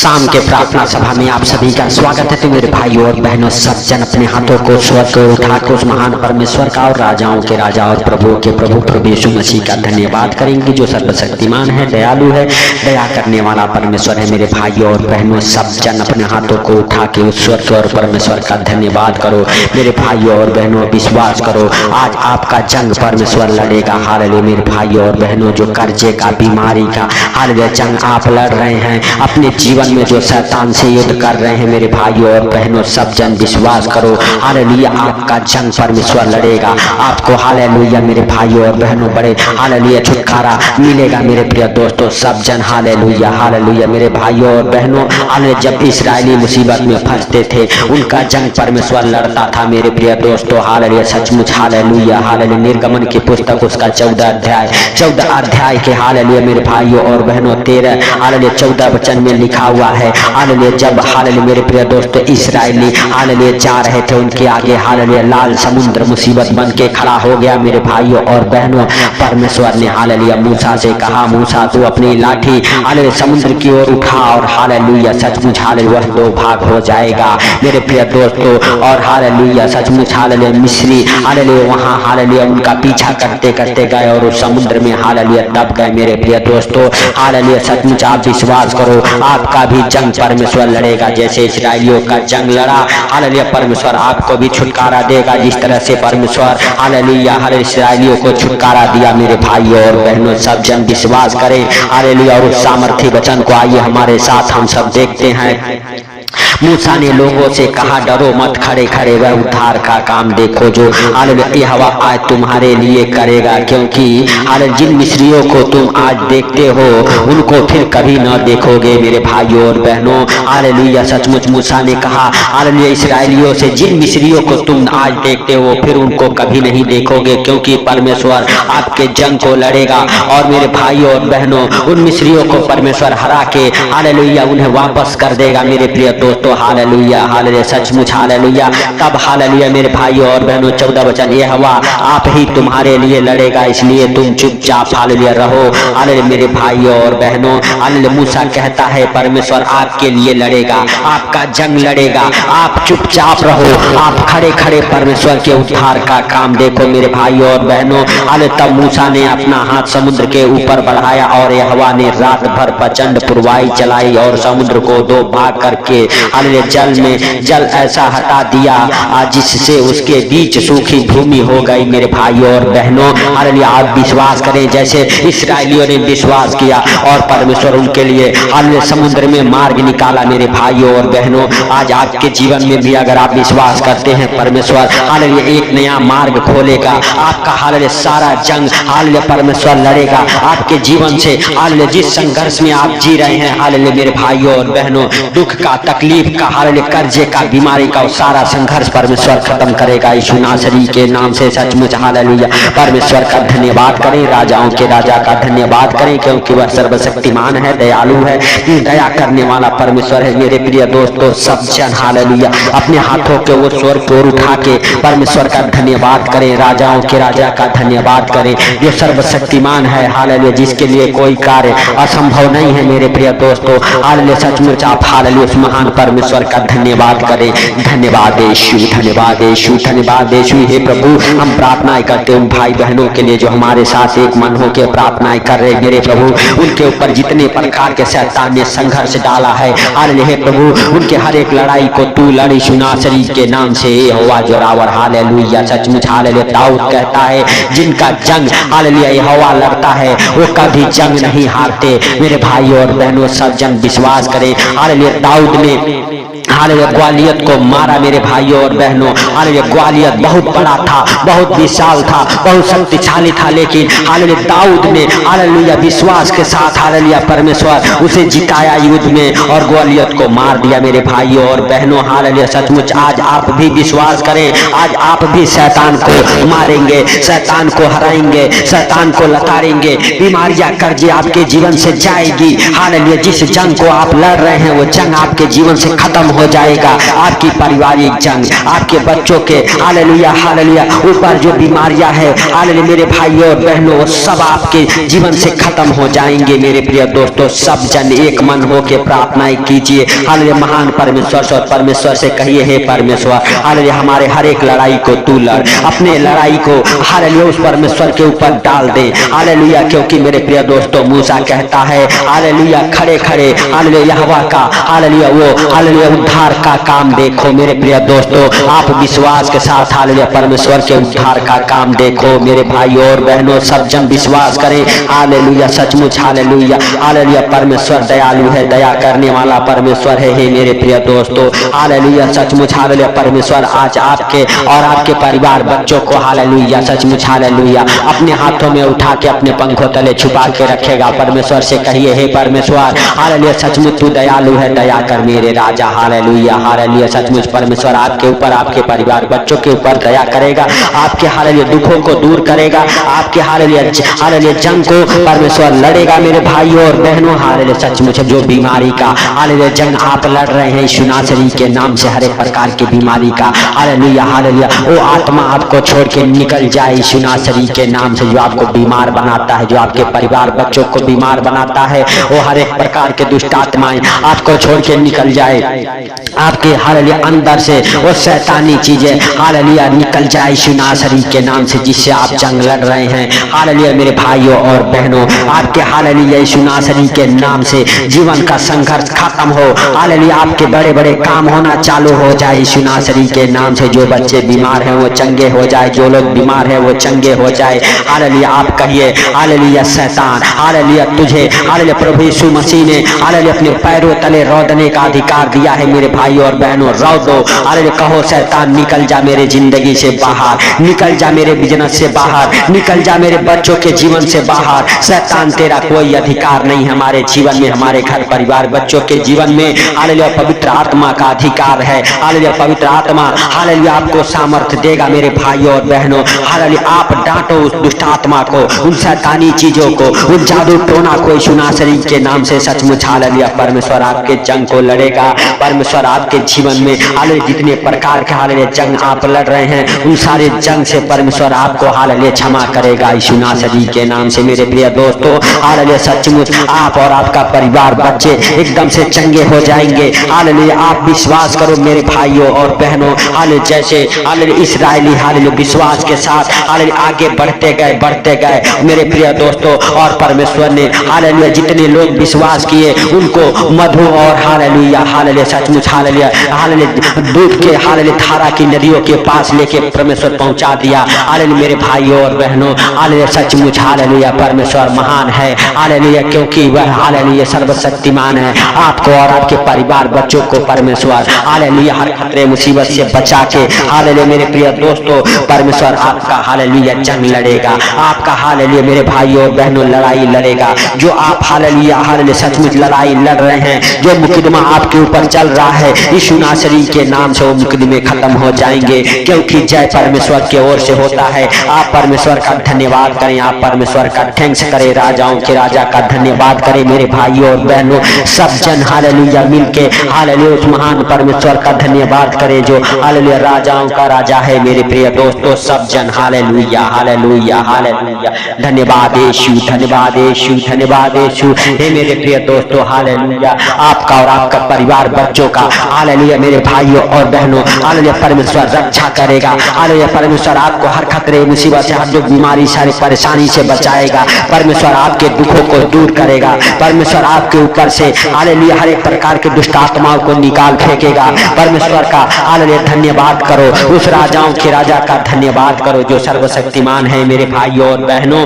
शाम के प्रार्थना सभा में आप सभी का स्वागत है। तो मेरे भाइयों और बहनों, सब जन अपने हाथों को स्वर्ग को उठा के उस महान परमेश्वर का और राजाओं के राजा और प्रभुओं के प्रभु यीशु मसीह का धन्यवाद करेंगे, जो सर्वशक्तिमान है, दयालु है, दया करने वाला परमेश्वर है। मेरे भाइयों और बहनों, सब जन अपने हाथों को उठा के उस स्वर्ग और परमेश्वर का धन्यवाद करो। मेरे भाइयों और बहनों, विश्वास करो, आज आपका जंग परमेश्वर लड़ेगा। हालेलुया। मेरे भाइयों और बहनों, जो कर्जे का, बीमारी का हालेलुया जंग आप लड़ रहे हैं, अपने जीवन में जो शैतान से युद्ध कर रहे हैं, मेरे भाइयों और बहनों, सब जन विश्वास करो, हालेलुया आपका जंग परमेश्वर लड़ेगा। आपको हालेलुया मेरे भाइयों और बहनों बड़े हालेलुया छुटकारा मिलेगा। मेरे प्रिय दोस्तों, सब जन हालेलुया हालेलुया। मेरे भाइयों और बहनों, हालेलुया जब इस्राएली मुसीबत में फंसते थे, उनका जंग परमेश्वर लड़ता था। मेरे प्रिय दोस्तों, हालेलुया सचमुच हालेलुया हालेलुया। निर्गमन की पुस्तक उसका 14 अध्याय के हालेलुया मेरे भाइयों और बहनों 13 हालेलुया 14 वचन में लिखा हुआ है। हालेलुया जब हालेलुया मेरे प्रिय दोस्तों इस्राएली हालेलुया जा रहे थे, उनके आगे हालेलुया लाल समुद्र मुसीबत बन के खड़ा हो गया। मेरे भाइयों और बहनों, परमेश्वर ने हालेलुया मूसा से कहा, मूसा तू अपनी लाठी हालेलुया समुद्र की ओर उठा और हालेलुया सचमुच हालेलुया वह 2 भाग हो जाएगा। मेरे प्रिय दोस्तों, और हालेलुया सचमुच हालेलुया मिस्री हालेलुया वहां हालेलुया उनका पीछा करते करते गए और उस समुद्र में हालेलुया दब गए। मेरे प्रिय दोस्तों, हालेलुया सचमुच आप विश्वास करो, आपका भी जंग परमेश्वर लड़ेगा। जैसे इस्राएलियों का जंग लड़ा, हालेलुया परमेश्वर आपको भी छुटकारा देगा। जिस तरह से परमेश्वर हालेलुया हर इस्राएलियों को छुटकारा दिया। मेरे भाइयों और बहनों, सब जन विश्वास करें हालेलुया। और उस सामर्थी वचन को आइए हमारे साथ हम सब देखते हैं। मूसा ने लोगों से कहा, डरो मत, खड़े खड़े वह उद्धार का काम देखो जो हालेलुया यहोवा आज तुम्हारे लिए करेगा। क्योंकि हालेलुया जिन मिस्रियों को तुम आज देखते हो, उनको फिर कभी न देखोगे। मेरे भाइयों और बहनों, हालेलुया सचमुच मूसा ने कहा हालेलुया इस्राएलियों से, जिन मिस्रियों को तुम आज देखते हो फिर उनको कभी नहीं देखोगे, क्योंकि परमेश्वर आपके जंग को लड़ेगा। और मेरे भाइयों और बहनों, उन मिस्रियों को परमेश्वर हरा के हालेलुया उन्हें वापस कर देगा। मेरे प्रिय दोस्तों, हालेलुया हालेलुया सचमुच हालेलुया। तब हालेलुया मेरे भाइयों और बहनों 14 वचन, यहोवा आप ही तुम्हारे लिए लड़ेगा, इसलिए तुम चुपचाप हालेलुया रहो। हालेलुया मेरे भाइयों और बहनों, हालेलुया मूसा कहता है परमेश्वर आपके लिए लड़ेगा, आपका जंग लड़ेगा, आप चुपचाप रहो, आप खड़े खड़े परमेश्वर के उद्धार का काम देखो। मेरे भाइयों और बहनों, हालेलुया तब मूसा ने अपना हाथ समुद्र के ऊपर बढ़ाया और यहोवा ने रात भर प्रचंड पुरवाई चलाई और समुद्र को 2 भाग करके हालेलुया जल ऐसा हटा दिया जिससे उसके बीच सूखी भूमि हो गई। मेरे भाइयों और बहनों, हालेलुया आप विश्वास करें, जैसे इस्राएलियों ने विश्वास किया और परमेश्वर उनके लिए हालेलुया समुद्र में मार्ग निकाला। मेरे भाइयों और बहनों, आज आपके जीवन में भी अगर आप विश्वास करते हैं, परमेश्वर हालेलुया एक नया मार्ग खोलेगा। आपका हालेलुया सारा जंग हालेलुया परमेश्वर लड़ेगा आपके जीवन से। हालेलुया जिस संघर्ष में आप जी रहे हैं, हालेलुया मेरे भाइयों और बहनों, दुख का, तकलीफ का, हालेलुया कर्जे का, बीमारी का, सारा संघर्ष परमेश्वर खत्म करेगा यीशु नासरी के नाम से। सचमुच हालेलुया परमेश्वर का धन्यवाद करें, राजाओं के राजा का धन्यवाद करें, क्योंकि वह सर्वशक्तिमान है, दयालु है, दया करने वाला परमेश्वर है। मेरे प्रिय दोस्तों, सब जन हालेलुया अपने हाथों के वो स्वर्ग को उठा के परमेश्वर का धन्यवाद करें, राजाओं के राजा का धन्यवाद करें, जो सर्वशक्तिमान है हालेलुया, जिसके लिए कोई कार्य असंभव नहीं है। मेरे प्रिय दोस्तों, हालेलुया सचमुच आप हालेलुया उस महान परमेश्वर का धन्यवाद करें। धन्यवाद यीशु, धन्यवाद यीशु, धन्यवाद यीशु। हे प्रभु, हम प्रार्थनाएं करते हैं उन भाई बहनों के लिए जो हमारे साथ एक मन हो के प्रार्थनाएं कर रहे हैं। मेरे प्रभु, उनके ऊपर जितने प्रकार के शैतान ने संघर्ष डाला है, हालेलुया हे प्रभु, उनके हर एक लड़ाई को तू लड़ यीशु नासरी के नाम से। यहोवा जोरावर हालेलुया सचमुच हालेलुया। दाऊद कहता है, जिनका जंग हालेलुया यहोवा लड़ता है वो कभी जंग नहीं हारते। मेरे भाइयों और बहनों, सब जन विश्वास करें, हालेलुया दाऊद ने हालेलुया ग्वालियत को मारा। मेरे भाइयों और बहनों, हालेलुया ग्वालियत बहुत बड़ा था, बहुत विशाल था, बहुत शक्तिशाली था, लेकिन हालेलुया दाऊद ने हालेलुया विश्वास के साथ हालेलुया परमेश्वर उसे जिताया युद्ध में और ग्वालियत को मार दिया। मेरे भाइयों और बहनों, हालेलुया सचमुच आज आप भी विश्वास करें, आज आप भी शैतान को मारेंगे, शैतान को हराएंगे, शैतान को लताड़ेंगे, बीमारियां कर्जे आपके जीवन से जाएगी। हालेलुया जिस जंग को आप लड़ रहे हैं वो जंग आपके जीवन से खत्म हो हो जाएगा। आपकी पारिवारिक जंग, आपके बच्चों के हालेलुया हालेलुया ऊपर जो बीमारियां है हालेलुया मेरे भाइयों और बहनों, वो सब आपके जीवन से खत्म हो जाएंगे। मेरे प्रिय दोस्तों, सब जन एक मन होकर प्रार्थनाएं कीजिए। हालेलुया महान परमेश्वर से, और परमेश्वर से कहिए, हे परमेश्वर हालेलुया हमारे हर एक लड़ाई को तू लड़, अपने लड़ाई को हालेलुया उस परमेश्वर के ऊपर डाल दे। हालेलुया, क्योंकि मेरे प्रिय दोस्तों मूसा कहता है हालेलुया खड़े खड़े हालेलुया यहोवा का हालेलुया वो हालेलुया उद्धार का काम देखो। मेरे प्रिय दोस्तों, आप विश्वास के साथ हालेलुया परमेश्वर के उद्धार का काम देखो। मेरे भाइयों और बहनों, सब जन विश्वास करें हालेलुया सचमुच हालेलुया हालेलुया परमेश्वर दयालु है, दया करने वाला परमेश्वर है। हे मेरे प्रिय दोस्तों हालेलुया सचमुच हालेलुया परमेश्वर आज आपके और आपके परिवार बच्चों को हालेलुया सचमुच हालेलुया अपने हाथों में उठा के अपने पंखों तले छुपा के रखेगा। परमेश्वर से कहिए, हे परमेश्वर हालेलुया सचमुच तू दयालु है, दया कर मेरे राजा। हालेलुया हालेलुया सचमुच परमेश्वर आपके ऊपर, आपके परिवार बच्चों के ऊपर दया करेगा, आपके हालेलुया दुखों को दूर करेगा, आपके हालेलुया हालेलुया जंग को परमेश्वर लड़ेगा। मेरे भाइयों और बहनों हालेलुया सचमुच जो बीमारी का हालेलुया जंग आप लड़ रहे हैं यीशु नासरी के नाम से, हर एक प्रकार की बीमारी का हालेलुया हालेलुया वो आत्मा आपको छोड़ के निकल जाए यीशु नासरी के नाम से। जो आपको बीमार बनाता है, जो आपके परिवार बच्चों को बीमार बनाता है, वो हर एक प्रकार के दुष्ट आत्माएं आपको छोड़ के निकल जाए। आपके हालेलुया अंदर से वो शैतानी चीजें हालेलुया निकल जाए यीशु नासरी के नाम से, जिससे आप जंग लड़ रहे हैं। हालेलुया मेरे भाइयों और बहनों, आपके हालेलुया यीशु नासरी के नाम से जीवन का संघर्ष खत्म हो। हालेलुया आपके बड़े बड़े काम होना चालू हो जाए यीशु नासरी के नाम से। जो बच्चे बीमार हैं वो चंगे हो जाए, जो लोग बीमार हैं वो चंगे हो जाए। हालेलुया आप कहिए हालेलुया शैतान हालेलुया तुझे हालेलुया प्रभु यीशु मसीह ने हालेलुया अपने पैरों तले रौदने का अधिकार दिया है। मेरे भाइयों और बहनों रौदो हालेलुया, कहो शैतान निकल जा मेरे जिंदगी से बाहर, निकल जा मेरे बिजनेस से बाहर, निकल जा मेरे बच्चों के जीवन से बाहर। शैतान तेरा कोई अधिकार नहीं हमारे जीवन में, हमारे घर परिवार बच्चों के जीवन में। हालेलुया पवित्र आत्मा का अधिकार है। हालेलुया पवित्र आत्मा हालेलुया आपको सामर्थ्य देगा। मेरे भाइयों और बहनों हालेलुया आप डांटो उस दुष्ट आत्मा को, उन शैतानी चीजों को, उन जादू टोना को यीशु नासरी के नाम से। सचमुच हालेलुया परमेश्वर आपके जंग को लड़ेगा। परमेश्वर आपके जीवन में हालेलुया जितने प्रकार के हालेलुया जंग आप लड़ रहे हैं, उन सारे जंग से परमेश्वर आपको हालेलुया क्षमा करेगा यीशु नासरी के नाम से। मेरे प्रिय दोस्तों हालेलुया सचमुच आप और आपका परिवार बच्चे एकदम से चंगे हो जाएंगे। हालेलुया आप विश्वास करो मेरे भाइयों और बहनों, हालेलुया जैसे हालेलुया इस्राएली हालेलुया विश्वास के साथ हालेलुया आगे बढ़ते गए मेरे प्रिय दोस्तों, और परमेश्वर ने हालेलुया जितने लोग विश्वास किए उनको मधु और हालेलुया हालेलुया सचमुच हालेलुया हालेलुया दूध के हालेलुया धारा की नदियों के पास लेके परमेश्वर पहुंचा दिया। हालेलुया मेरे भाइयों और बहनों हालेलुया सचमुच हालेलुया परमेश्वर महान है। हालेलुया क्योंकि वह हालेलुया सर्वशक्तिमान है। आपको और आपके परिवार बच्चों को परमेश्वर हालेलुया हर खतरे मुसीबत से बचा के हालेलुया मेरे प्रिय दोस्तों परमेश्वर आपका हालेलुया जंग लड़ेगा। आपका हालेलुया मेरे भाइयों और बहनों लड़ाई लड़ेगा। जो आप हालेलुया हालेलुया सचमुच लड़ाई लड़ रहे हैं, जो मुकदमा आपके ऊपर चल रहा है यीशु नासरी के नाम से, वो मुकदमे खत्म हो जाएंगे, क्योंकि जय परमेश्वर की ओर से होता है। आप परमेश्वर का धन्यवाद करें, आप परमेश्वर का थैंक्स करें, राजाओं के राजा का धन्यवाद करें। मेरे भाइयों और बहनों सब जन हालेलुया मिलके हालेलुया उस महान परमेश्वर का धन्यवाद करें जो हालेलुया राजाओं का राजा है। मेरे प्रिय दोस्तों सब जन हालेलुया हालेलुया हालेलुया धन्यवाद यीशु, धन्यवाद यीशु, धन्यवाद यीशु। हे मेरे प्रिय दोस्तों हालेलुया आपका और आपका परिवार बच्चों का हालेलुया मेरे भाइयों और बहनों हालेलुया परमेश्वर रक्षा करेगा। हालेलुया परमेश्वर आपको हर खतरे मुसीबत से, हर दुख बीमारी सारी परेशानी से बचाएगा। परमेश्वर आपके दुखों को दूर करेगा। परमेश्वर आपके ऊपर से हालेलुया हर एक प्रकार के दुष्ट आत्माओं को निकाल फेंकेगा। परमेश्वर का हालेलुया धन्यवाद करो, उस राजाओं के राजा का धन्यवाद करो जो सर्वशक्तिमान है। मेरे भाइयों और बहनों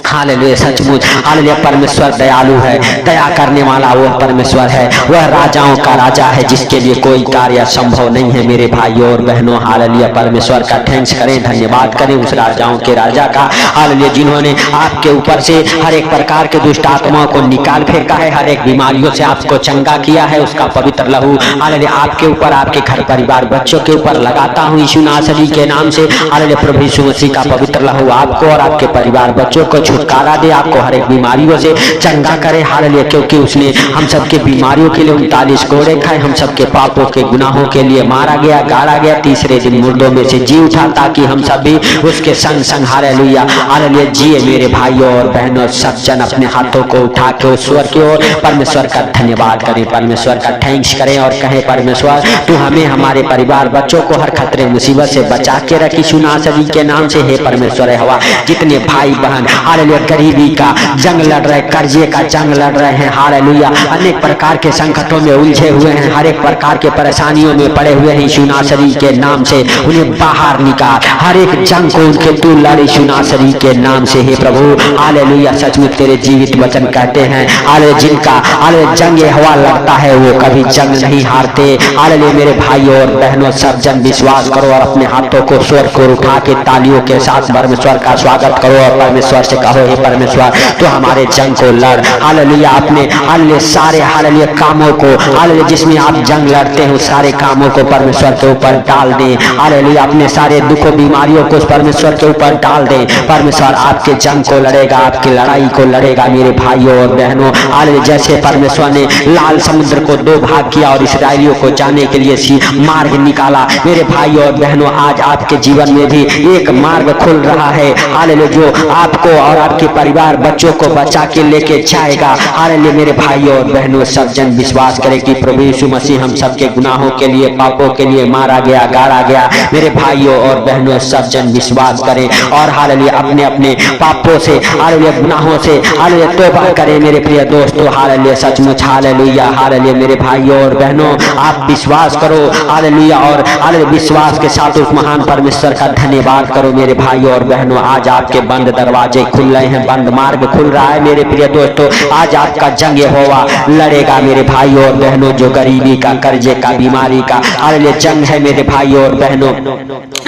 हालेलुया सचमुच हालेलुया परमेश्वर दयालु है, दया करने वाला वह परमेश्वर है, वह राजाओं का राजा है जिसके लिए कोई कार्य संभव नहीं है। मेरे भाइयों और बहनों हालेलुया परमेश्वर का थैंक्स करें, धन्यवाद करें उस राजाओं के राजा का हालेलुया जिन्होंने आपके ऊपर से हर एक प्रकार के दुष्ट आत्माओं को निकाल फेंका है, हर एक बीमारियों से आपको चंगा किया है। उसका पवित्र लहू हालेलुया आपके ऊपर, आपके घर परिवार बच्चों के ऊपर लगाता हूँ यीशु नासरी के नाम से। हालेलुया प्रभु यीशु मसीह का पवित्र लहू आपको और आपके परिवार बच्चों को छुटकारा दे, आपको हर एक बीमारियों से चंगा करे। हालेलुया क्योंकि उसने हम सबके बीमारियों के लिए 39 कोड़े खाए, हम सबके पापों के गुनाहों के लिए मारा गया, गाड़ा गया, तीसरे दिन मुर्दों में से जी उठा, ताकि हम सभी उसके संग संग हालेलुया हालेलुया जिए। मेरे भाइयों और बहनों, सब जन अपने हाथों को उठा के ईश्वर की ओर परमेश्वर का धन्यवाद करें, परमेश्वर का थैंक्स करें और कहें, परमेश्वर तू हमें, हमारे परिवार बच्चों को हर खतरे मुसीबत से बचा के रखी सुना सभी के नाम से। हे परमेश्वर हवा, जितने भाई बहन हालेलुया गरीबी का जंग लड़ रहे, कर्जे का जंग लड़ रहे हैं हालेलुया, अनेक प्रकार के संकटों में उलझे हुए हैं, हर एक प्रकार के परेशानियों में पड़े हुए हैं, सुनासरी के नाम से उन्हें बाहर निकाल, हर एक जंग को उनके तू लड़ी सुनासरी के नाम से। हे प्रभु हालेलुया, सचमुच तेरे जीवित वचन कहते हैं हालेलुया, जिनका हालेलुया जंग हवा लगता है वो कभी जंग नहीं हारते। हालेलुया मेरे भाइयों और बहनों, सब जन विश्वास करो और अपने हाथों को स्वर को उठा के तालियों के साथ परमेश्वर का स्वागत करो और परमेश्वर से कहो, हे परमेश्वर तो हमारे जंग को लड़ हालेलुया, अपने हालेलुया सारे हालेलुया कामों को हालेलुया जिसमें आप जंग लड़ते हैं उस सारे कामों को परमेश्वर के ऊपर डाल दें हालेलुया, अपने सारे दुखों बीमारियों को परमेश्वर के ऊपर डाल दें। परमेश्वर आपके जंग को लड़ेगा, आपकी लड़ाई को लड़ेगा मेरे भाइयों और बहनों। हालेलुया जैसे परमेश्वर ने लाल समुद्र को दो भाग किया और इस्राएलियों को जाने के लिए मार्ग निकाला, मेरे भाइयों और बहनों आज आपके जीवन में भी एक मार्ग खुल रहा है हालेलुया, जो आपको और आपके परिवार बच्चों को बचा के लेके जाएगा। हालेलुया मेरे भाइयों और बहनों, सब जन विश्वास करें कि प्रभु यीशु मसीह हम सबके गुनाहों के लिए, पापों के लिए मारा गया, गाड़ा गया। मेरे भाइयों और बहनों, सब जन विश्वास करें और हालेलुया अपने अपने पापों से हालेलुया गुनाहों से हालेलुया तौबा करें मेरे प्रिय दोस्तों। हालेलुया सचमुच हालेलुया हालेलुया मेरे भाइयों और बहनों, आप विश्वास करो हालेलुया और हालेलुया विश्वास के साथ उस महान परमेश्वर का धन्यवाद करो मेरे भाइयों और बहनों। आज आपके बंद दरवाजे खुल रहे हैं, बंद मार्ग खुल रहा है मेरे प्रिय दोस्तों। आज आपका जंग यहोवा लड़ेगा मेरे भाइयों और बहनों, जो गरीबी का, कर्जे का, बीमारी का हालेलुया जंग है मेरे भाइयों और बहनों,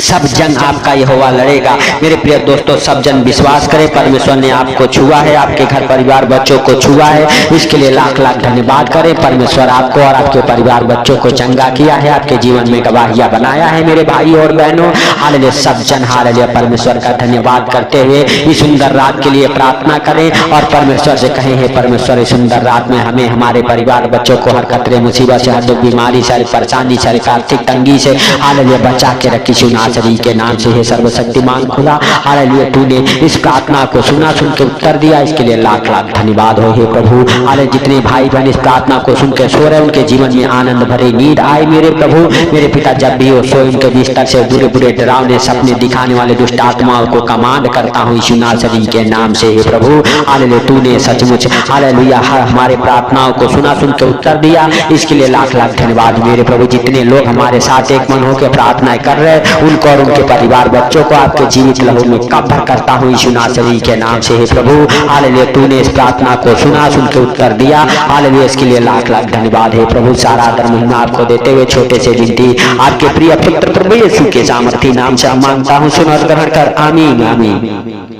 सब जंग आपका यहोवा लड़ेगा मेरे प्रिय दोस्तों। सब जन विश्वास करें, परमेश्वर ने आपको छुआ है, आपके घर परिवार बच्चों को छुआ है, इसके लिए लाख लाख धन्यवाद करें। परमेश्वर आपको और आपके परिवार बच्चों को चंगा किया है, आपके जीवन में गवाहियां बनाया है मेरे भाइयों और बहनों। हालेलुया सब जन हालेलुया परमेश्वर का धन्यवाद करते हुए इस सुंदर रात के लिए प्रार्थना करें और परमेश्वर से कहें, हे परमेश्वर इस सुंदर रात में हमें, हमारे परिवार बच्चों को हर खतरे मुसीबत से, हर दुख बीमारी से, हर परेशानी से, हर आर्थिक तंगी से हालेलुया बचा के रखी सुनासरी के नाम से। हे सर्वशक्तिमान खुदा हालेलुया तूने इस प्रार्थना को सुना, सुन के उत्तर दिया, इसके लिए लाख लाख धन्यवाद हो हे प्रभु। हालेलुया जितने भाई बहन इस प्रार्थना को सुन के सो रहे उनके जीवन में आनंद भरे नींद आए मेरे प्रभु। मेरे पिता जब भी वो सोए उनके बिस्तर से बुरे बुरे डरावने सपने दिखाने वाले दुष्ट आत्माओं को कमांड करता हूँ यीशु नासरी के नाम से। हे प्रभु हालेलुया तूने सचमुच हालेलुया हमारे प्रार्थनाओं को सुना, सुन के उत्तर दिया, इसके लिए लाख लाख धन्यवाद मेरे प्रभु। जितने लोग हमारे साथ एक मन होकर प्रार्थनाएं कर रहे हैं उनको और उनके परिवार बच्चों को आपके जीवित लहू में कब्र करता हूँ यीशु नासरी के नाम से। हे प्रभु हालेलुया तूने इस प्रार्थना को सुना, सुन के उत्तर दिया, हालेलुया इसके लिए लाख लाख धन्यवाद हे प्रभु। सारा आदर महिमा आपको देते हुए छोटे से विनती आपके प्रिय पुत्र प्रभु यीशु के सामर्थी नाम से मांगता हूँ, सुन और ग्रहण कर, आमीन आमीन।